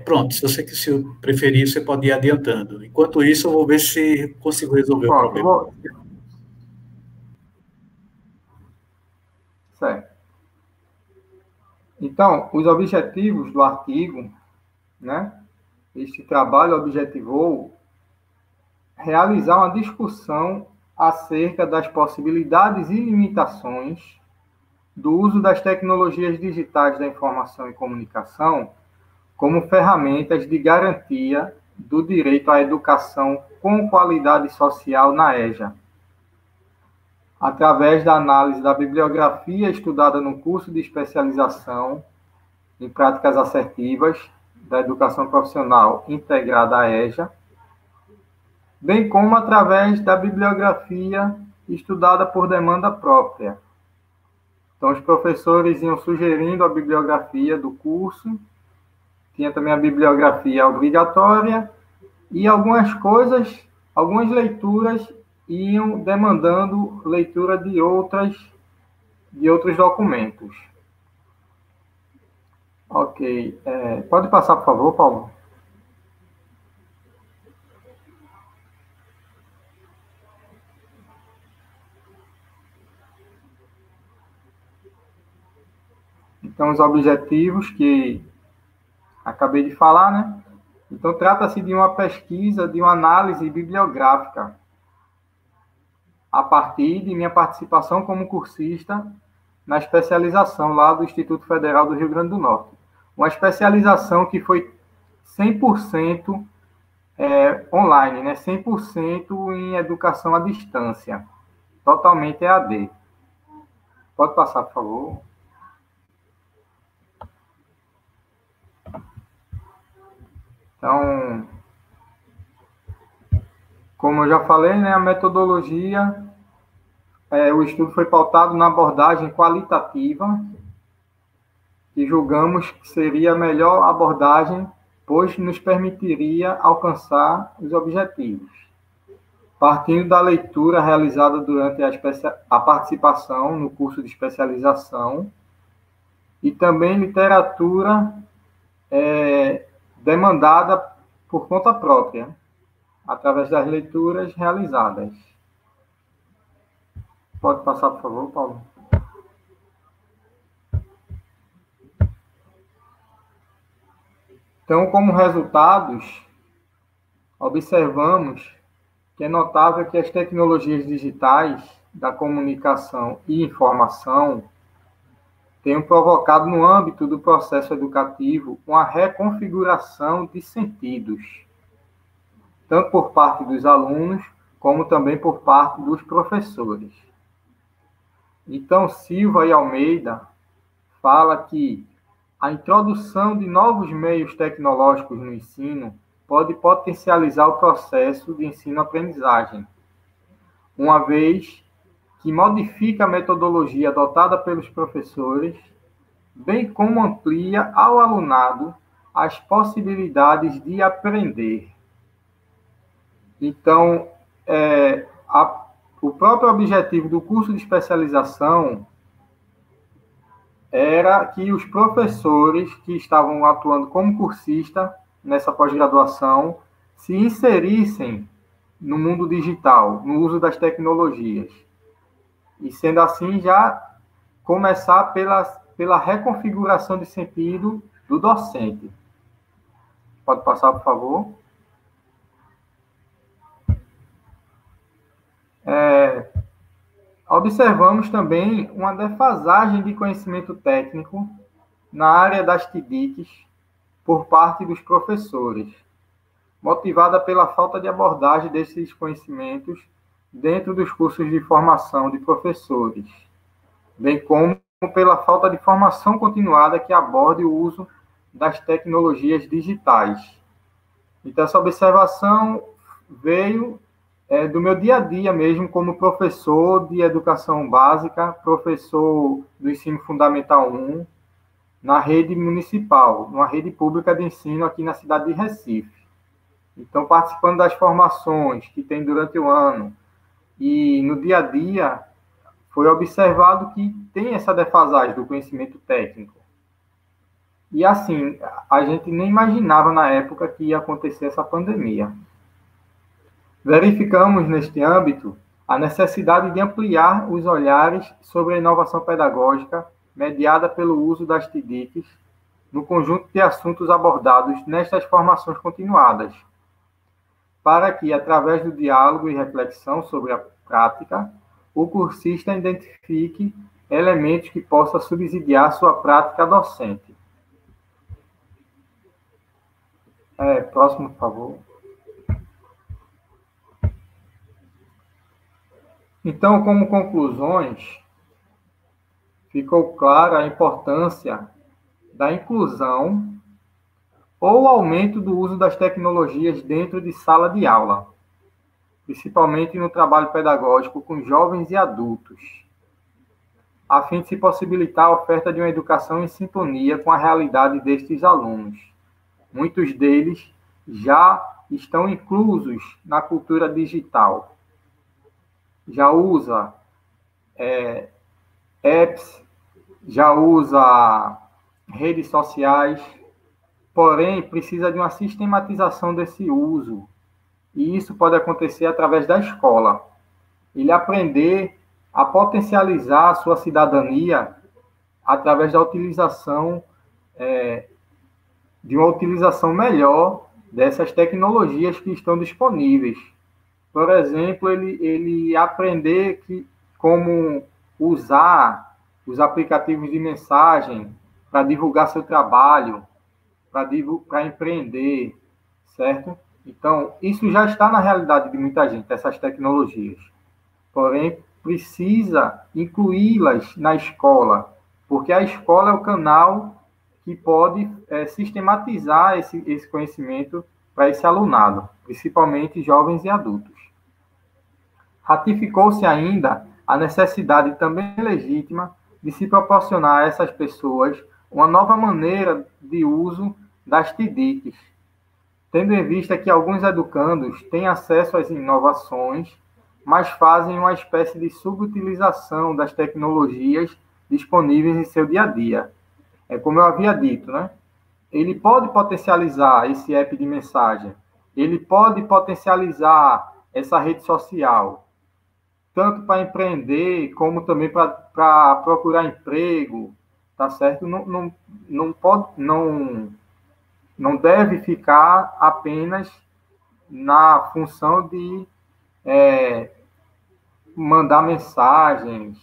Pronto. Se eu preferir, você pode ir adiantando. Enquanto isso, eu vou ver se consigo resolver o problema. Certo. Então, os objetivos do artigo, né? Este trabalho objetivou realizar uma discussão acerca das possibilidades e limitações do uso das tecnologias digitais da informação e comunicação como ferramentas de garantia do direito à educação com qualidade social na EJA, através da análise da bibliografia estudada no curso de especialização em práticas assertivas da educação profissional integrada à EJA, bem como através da bibliografia estudada por demanda própria. Então, os professores iam sugerindo a bibliografia do curso, tinha também a bibliografia obrigatória, e algumas leituras iam demandando leitura de outros documentos. Ok. Pode passar, por favor, Paulo? Então, os objetivos que acabei de falar, né? Então, trata-se de uma pesquisa, de uma análise bibliográfica, a partir de minha participação como cursista na especialização lá do Instituto Federal do Rio Grande do Norte. Uma especialização que foi 100% online, né? 100% em educação à distância, totalmente EAD. Pode passar, por favor. Então, como eu já falei, né, a metodologia, o estudo foi pautado na abordagem qualitativa, que julgamos que seria a melhor abordagem, pois nos permitiria alcançar os objetivos. Partindo da leitura realizada durante a participação no curso de especialização e também literatura demandada por conta própria, através das leituras realizadas. Pode passar, por favor, Paulo. Então, como resultados, observamos que é notável que as tecnologias digitais da comunicação e informação tenham provocado, no âmbito do processo educativo, uma reconfiguração de sentidos, tanto por parte dos alunos, como também por parte dos professores. Então, Silva e Almeida fala que a introdução de novos meios tecnológicos no ensino pode potencializar o processo de ensino-aprendizagem, uma vez que modifica a metodologia adotada pelos professores, bem como amplia ao alunado as possibilidades de aprender. Então, o próprio objetivo do curso de especialização era que os professores que estavam atuando como cursista nessa pós-graduação se inserissem no mundo digital, no uso das tecnologias. E, sendo assim, já começar pela reconfiguração de sentido do docente. Pode passar, por favor. Observamos também uma defasagem de conhecimento técnico na área das TICs por parte dos professores, motivada pela falta de abordagem desses conhecimentos dentro dos cursos de formação de professores, bem como pela falta de formação continuada que aborde o uso das tecnologias digitais. Então, essa observação veio do meu dia a dia mesmo, como professor de educação básica, professor do ensino fundamental 1, na rede municipal, numa rede pública de ensino aqui na cidade de Recife. Então, participando das formações que tem durante o ano e no dia a dia, foi observado que tem essa defasagem do conhecimento técnico. E assim, a gente nem imaginava na época que ia acontecer essa pandemia. Verificamos neste âmbito a necessidade de ampliar os olhares sobre a inovação pedagógica mediada pelo uso das TICs no conjunto de assuntos abordados nestas formações continuadas, para que, através do diálogo e reflexão sobre a prática, o cursista identifique elementos que possam subsidiar sua prática docente. Próximo, por favor. Então, como conclusões, ficou clara a importância da inclusão ou aumento do uso das tecnologias dentro de sala de aula, principalmente no trabalho pedagógico com jovens e adultos, a fim de se possibilitar a oferta de uma educação em sintonia com a realidade destes alunos. Muitos deles já estão inclusos na cultura digital, já usa apps, já usa redes sociais, porém precisa de uma sistematização desse uso, e isso pode acontecer através da escola. Ele aprender a potencializar a sua cidadania através da utilização, de uma utilização melhor dessas tecnologias que estão disponíveis. Por exemplo, ele aprender como usar os aplicativos de mensagem para divulgar seu trabalho, para empreender, certo? Então, isso já está na realidade de muita gente, essas tecnologias. Porém, precisa incluí-las na escola, porque a escola é o canal que pode sistematizar esse conhecimento para esse alunado, principalmente jovens e adultos. Ratificou-se ainda a necessidade também legítima de se proporcionar a essas pessoas uma nova maneira de uso das TICs, tendo em vista que alguns educandos têm acesso às inovações, mas fazem uma espécie de subutilização das tecnologias disponíveis em seu dia a dia. É como eu havia dito, né? Ele pode potencializar esse app de mensagem, ele pode potencializar essa rede social, tanto para empreender, como também para procurar emprego, tá certo? não deve ficar apenas na função de mandar mensagens,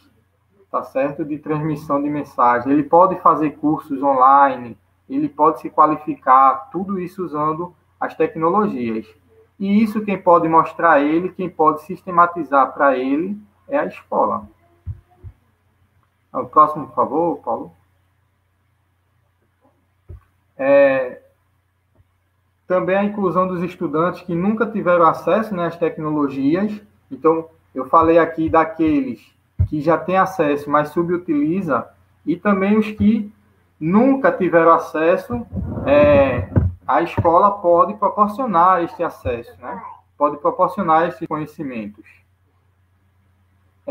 tá certo? De transmissão de mensagem. Ele pode fazer cursos online, ele pode se qualificar, tudo isso usando as tecnologias. E isso quem pode mostrar a ele, quem pode sistematizar para ele é a escola. O próximo, por favor, Paulo. Também a inclusão dos estudantes que nunca tiveram acesso, né, às tecnologias. Então, eu falei aqui daqueles que já têm acesso, mas subutiliza, e também os que nunca tiveram acesso, a escola pode proporcionar este acesso, né? Pode proporcionar esses conhecimentos,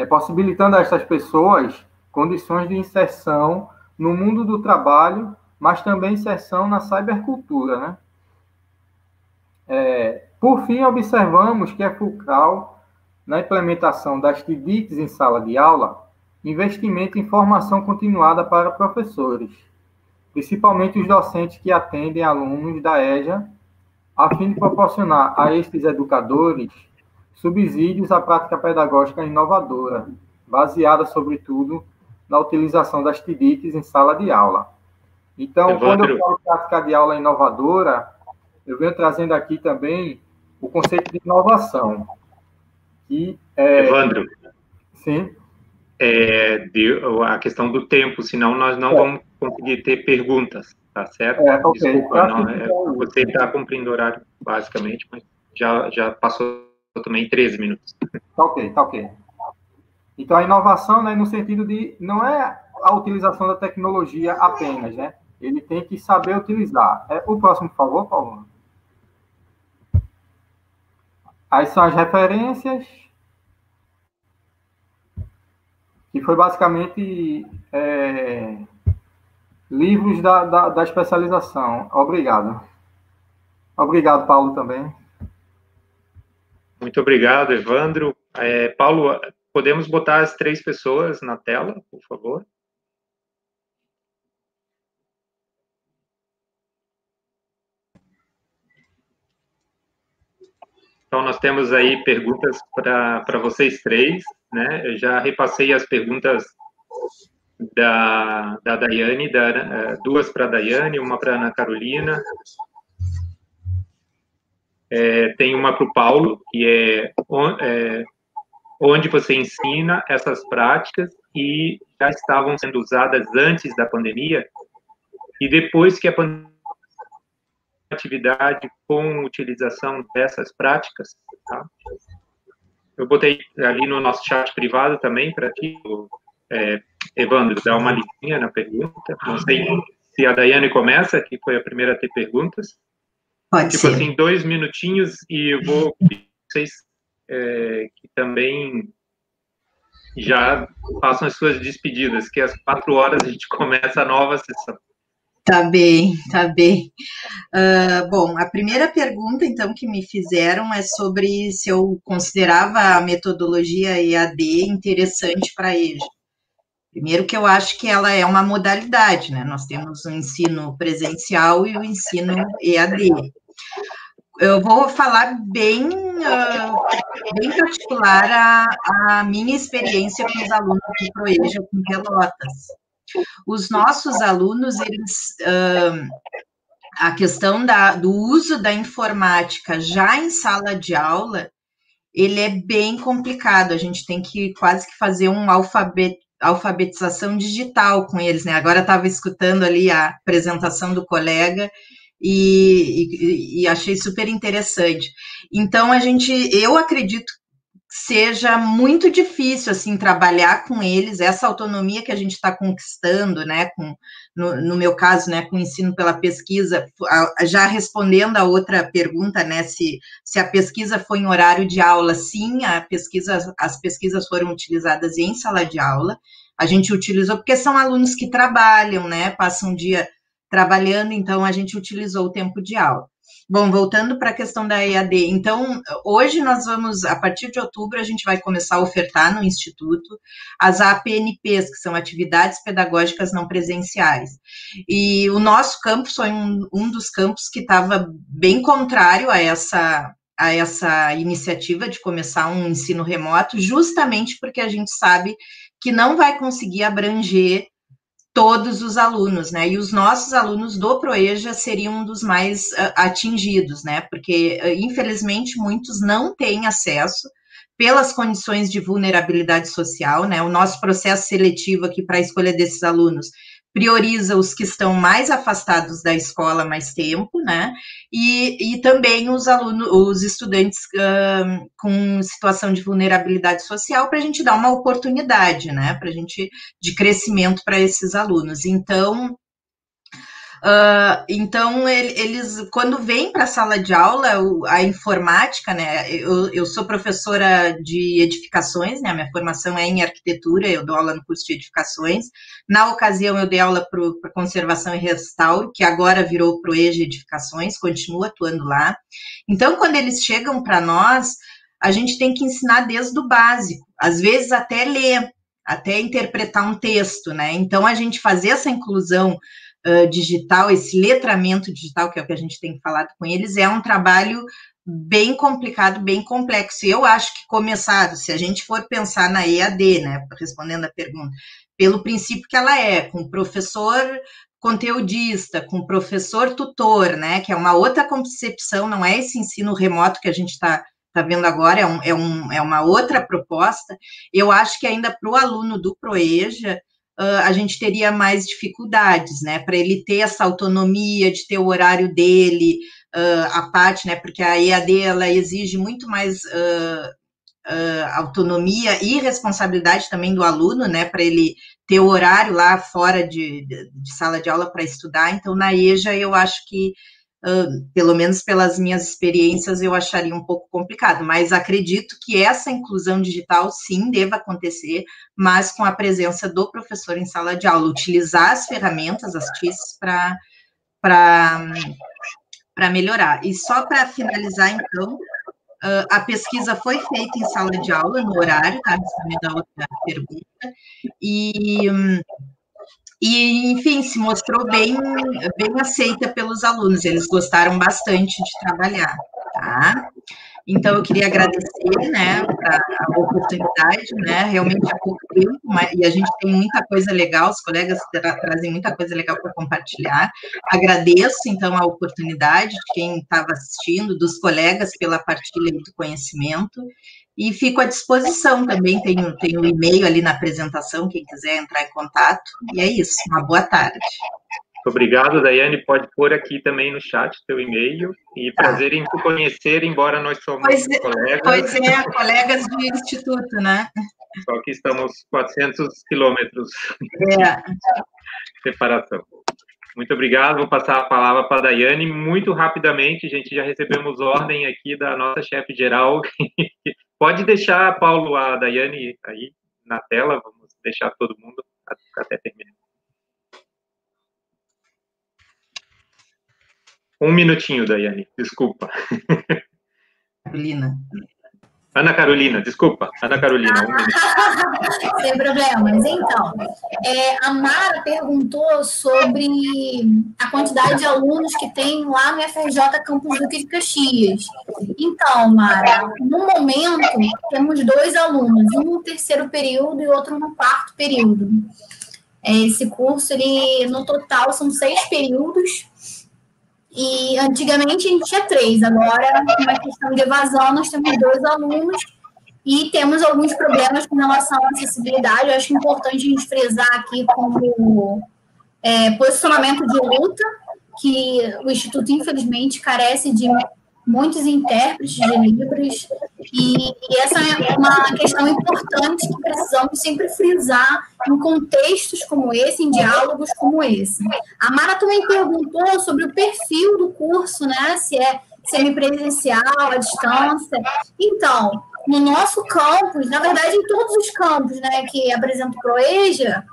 possibilitando a essas pessoas condições de inserção no mundo do trabalho, mas também inserção na cybercultura, né? Por fim, observamos que é fulcral na implementação das TDICs em sala de aula, investimento em formação continuada para professores, principalmente os docentes que atendem alunos da EJA, a fim de proporcionar a estes educadores subsídios à prática pedagógica inovadora, baseada, sobretudo, na utilização das TDICs em sala de aula. Então, quando eu falo prática de aula inovadora, eu venho trazendo aqui também o conceito de inovação. Evandro. Sim. A questão do tempo, senão nós não vamos conseguir ter perguntas, tá certo? Okay. Desculpa, você está cumprindo o horário, basicamente, mas já passou também 13 minutos. Tá ok. Então, a inovação, né, no sentido de, não é a utilização da tecnologia apenas, né? Ele tem que saber utilizar. O próximo, por favor, Paulo. Aí são as referências, que foi basicamente livros da especialização. Obrigado. Obrigado, Paulo, também. Muito obrigado, Evandro. Paulo, podemos botar as 3 pessoas na tela, por favor? Então, nós temos aí perguntas para vocês 3, né? Eu já repassei as perguntas da Daiane, 2 para a Daiane, uma para a Ana Carolina. Tem uma para o Paulo, que é onde você ensina essas práticas e já estavam sendo usadas antes da pandemia e depois que a atividade com utilização dessas práticas, tá? Eu botei ali no nosso chat privado também para ti, Evandro, dar uma listinha na pergunta. Não sei se a Daiane começa, que foi a primeira a ter perguntas. Pode ser. Assim, 2 minutinhos e eu vou pedir vocês que também já façam as suas despedidas, que às 4 horas a gente começa a nova sessão. Tá bem. Bom, a primeira pergunta, então, que me fizeram é sobre se eu considerava a metodologia EAD interessante para a EJA. Primeiro que eu acho que ela é uma modalidade, né? Nós temos o ensino presencial e o ensino EAD. Eu vou falar bem particular a minha experiência com os alunos do ProEJA com Pelotas. Os nossos alunos, a questão do uso da informática já em sala de aula, ele é bem complicado, a gente tem que quase que fazer uma alfabetização digital com eles, né? Agora estava escutando ali a apresentação do colega e achei super interessante. Então, eu acredito seja muito difícil, assim, trabalhar com eles, essa autonomia que a gente está conquistando, né, no meu caso, né, com o ensino pela pesquisa, já respondendo a outra pergunta, né, se a pesquisa foi em horário de aula, sim, as pesquisas foram utilizadas em sala de aula, a gente utilizou, porque são alunos que trabalham, né, passam um dia trabalhando, então a gente utilizou o tempo de aula. Bom, voltando para a questão da EAD, então, hoje nós vamos, a partir de outubro, a gente vai começar a ofertar no Instituto as APNPs, que são atividades pedagógicas não presenciais. E o nosso campus foi um dos campos que estava bem contrário a essa iniciativa de começar um ensino remoto, justamente porque a gente sabe que não vai conseguir abranger todos os alunos, né? E os nossos alunos do Proeja seriam um dos mais atingidos, né? Porque, infelizmente, muitos não têm acesso pelas condições de vulnerabilidade social, né? O nosso processo seletivo aqui para a escolha desses alunos prioriza os que estão mais afastados da escola há mais tempo, né? E também os estudantes com situação de vulnerabilidade social, para a gente dar uma oportunidade, né? Para a gente de crescimento para esses alunos. Então, eles, quando vêm para a sala de aula, a informática, né, eu sou professora de edificações, né, a minha formação é em arquitetura, eu dou aula no curso de edificações. Na ocasião, eu dei aula para conservação e restauro, que agora virou Proeja Edificações, continua atuando lá. Então, quando eles chegam para nós, a gente tem que ensinar desde o básico, às vezes até ler, até interpretar um texto, né, então a gente fazer essa inclusão digital, esse letramento digital, que é o que a gente tem falado com eles, é um trabalho bem complicado, bem complexo. E eu acho que começado, se a gente for pensar na EAD, né, respondendo a pergunta, pelo princípio que ela é, com professor conteudista, com professor tutor, né, que é uma outra concepção, não é esse ensino remoto que a gente está vendo agora, é uma outra proposta. Eu acho que ainda para o aluno do Proeja, a gente teria mais dificuldades, né, para ele ter essa autonomia de ter o horário dele, a parte, né, porque a EAD, ela exige muito mais autonomia e responsabilidade também do aluno, né, para ele ter o horário lá fora de sala de aula para estudar. Então, na EJA, eu acho que, pelo menos pelas minhas experiências, eu acharia um pouco complicado, mas acredito que essa inclusão digital, sim, deva acontecer, mas com a presença do professor em sala de aula, utilizar as ferramentas, as TICs, para melhorar. E só para finalizar, então, a pesquisa foi feita em sala de aula, no horário, tá? Respondendo a outra pergunta, e, enfim, se mostrou bem aceita pelos alunos, eles gostaram bastante de trabalhar, tá? Então, eu queria agradecer, né, a oportunidade, né, realmente há pouco tempo, e a gente tem muita coisa legal, os colegas trazem muita coisa legal para compartilhar. Agradeço, então, a oportunidade de quem estava assistindo, dos colegas pela partilha do conhecimento, e fico à disposição também, tenho o e-mail ali na apresentação, quem quiser entrar em contato, e é isso, uma boa tarde. Obrigado, Daiane, pode pôr aqui também no chat teu e-mail, e prazer em te conhecer, embora nós somos colegas. Pois é, colegas de instituto, né? Só que estamos 400 quilômetros de separação. Muito obrigado, vou passar a palavra para a Daiane, muito rapidamente, gente, já recebemos ordem aqui da nossa chefe geral. Pode deixar, Paulo, a Daiane aí na tela, vamos deixar todo mundo até terminar. Um minutinho, Daiane, desculpa. Ana Carolina, desculpa. Ana Carolina, um minuto. Sem problemas. Então, a Mara perguntou sobre a quantidade de alunos que tem lá no FRJ Campus Duque de Caxias. Então, Mara, no momento, temos 2 alunos, um no 3º período e outro no 4º período. Esse curso, no total, são 6 períodos. E antigamente a gente tinha 3, agora, com uma questão de evasão, nós temos 2 alunos e temos alguns problemas com relação à acessibilidade. Eu acho importante a gente frisar aqui como posicionamento de luta, que o Instituto, infelizmente, carece de muitos intérpretes de Libras, e essa é uma questão importante que precisamos sempre frisar em contextos como esse, em diálogos como esse. A Mara também perguntou sobre o perfil do curso, né? Se é semipresencial, à distância. Então, no nosso campus, na verdade, em todos os campos, né, que apresentam o Proeja,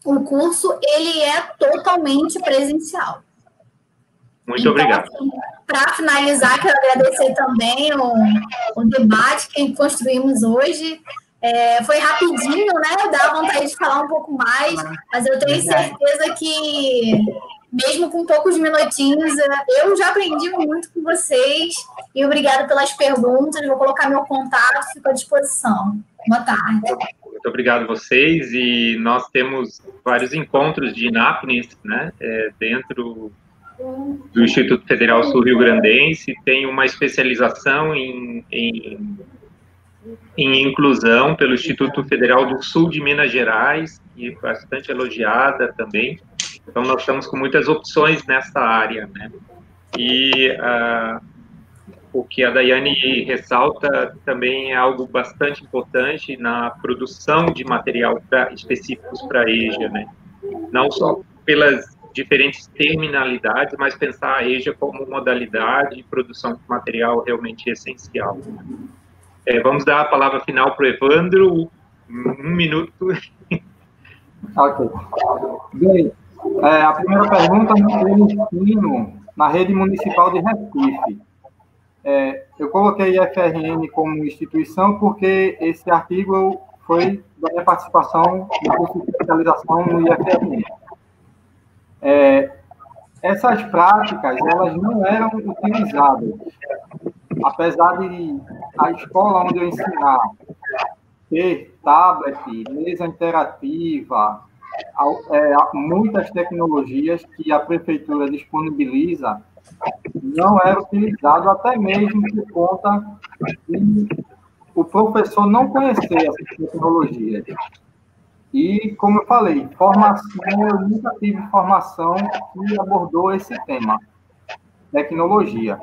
o curso ele é totalmente presencial. Muito obrigado. Assim, para finalizar, quero agradecer também o debate que construímos hoje. Foi rapidinho, né? Dá vontade de falar um pouco mais, mas eu tenho certeza que, mesmo com poucos minutinhos, eu já aprendi muito com vocês. E obrigada pelas perguntas. Vou colocar meu contato, fico à disposição. Boa tarde. Muito obrigado a vocês. E nós temos vários encontros de INAPNIS, né? Dentro do Instituto Federal Sul-Rio-Grandense. Tem uma especialização em inclusão pelo Instituto Federal do Sul de Minas Gerais, e bastante elogiada também. Então, nós estamos com muitas opções nessa área, né? E o que a Daiane ressalta também é algo bastante importante na produção de material específicos para a EJA, né? Não só pelas diferentes terminalidades, mas pensar a EJA como modalidade de produção de material realmente essencial. Vamos dar a palavra final para o Evandro, 1 minuto. Ok. Bem, a primeira pergunta no ensino na rede municipal de Recife. Eu coloquei IFRN como instituição porque esse artigo foi da minha participação no curso de especialização no IFRN. Essas práticas, elas não eram utilizadas. Apesar de a escola onde eu ensinar ter tablet, mesa interativa, muitas tecnologias que a prefeitura disponibiliza, não era utilizado, até mesmo por conta de o professor não conhecer essas tecnologias. E, como eu falei, formação, eu nunca tive formação que abordou esse tema, tecnologia.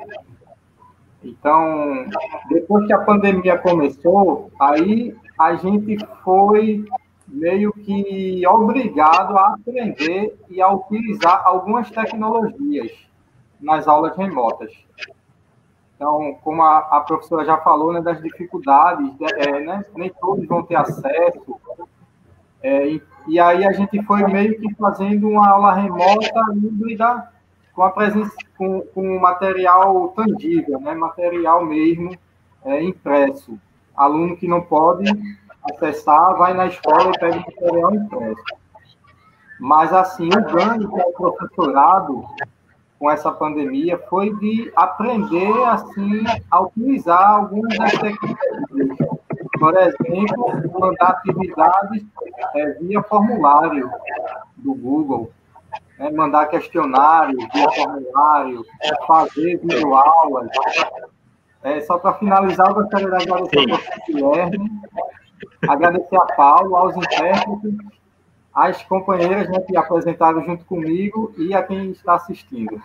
Então, depois que a pandemia começou, aí a gente foi meio que obrigado a aprender e a utilizar algumas tecnologias nas aulas remotas. Então, como a professora já falou, né, das dificuldades, né, nem todos vão ter acesso, e aí a gente foi meio que fazendo uma aula remota híbrida com a presença, com material tangível, né, material mesmo impresso. Aluno que não pode acessar, vai na escola e pega o material impresso. Mas, assim, o ganho com o professorado com essa pandemia foi de aprender, assim, a utilizar algumas das tecnologias. Por exemplo, mandar atividades via formulário do Google, né? Mandar questionário via formulário, fazer videoaulas. Só para finalizar, eu gostaria de agradecer ao professor Guilherme, agradecer a Paulo, aos intérpretes, às companheiras, né, que apresentaram junto comigo e a quem está assistindo.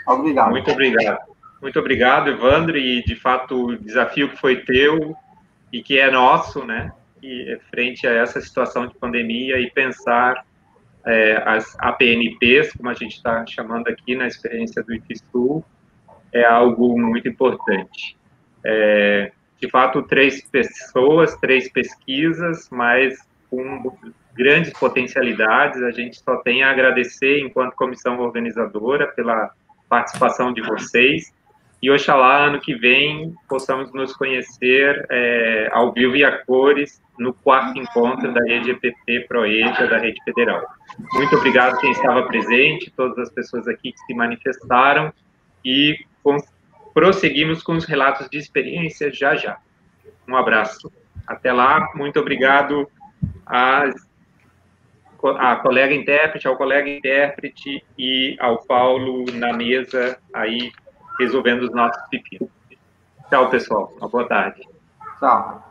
Obrigado. Muito obrigado. Muito obrigado, Evandro, e, de fato, o desafio que foi teu e que é nosso, né, e frente a essa situação de pandemia e pensar as APNPs, como a gente está chamando aqui na experiência do IFSU, é algo muito importante. De fato, 3 pessoas, 3 pesquisas, mas com grandes potencialidades. A gente só tem a agradecer, enquanto comissão organizadora, pela participação de vocês, e oxalá, ano que vem, possamos nos conhecer ao vivo e a cores no 4º encontro da EGPT ProEja da Rede Federal. Muito obrigado quem estava presente, todas as pessoas aqui que se manifestaram, e prosseguimos com os relatos de experiência já. Um abraço. Até lá, muito obrigado à colega intérprete, ao colega intérprete e ao Paulo na mesa aí, resolvendo os nossos pepinos. Tchau, pessoal. Uma boa tarde. Tchau.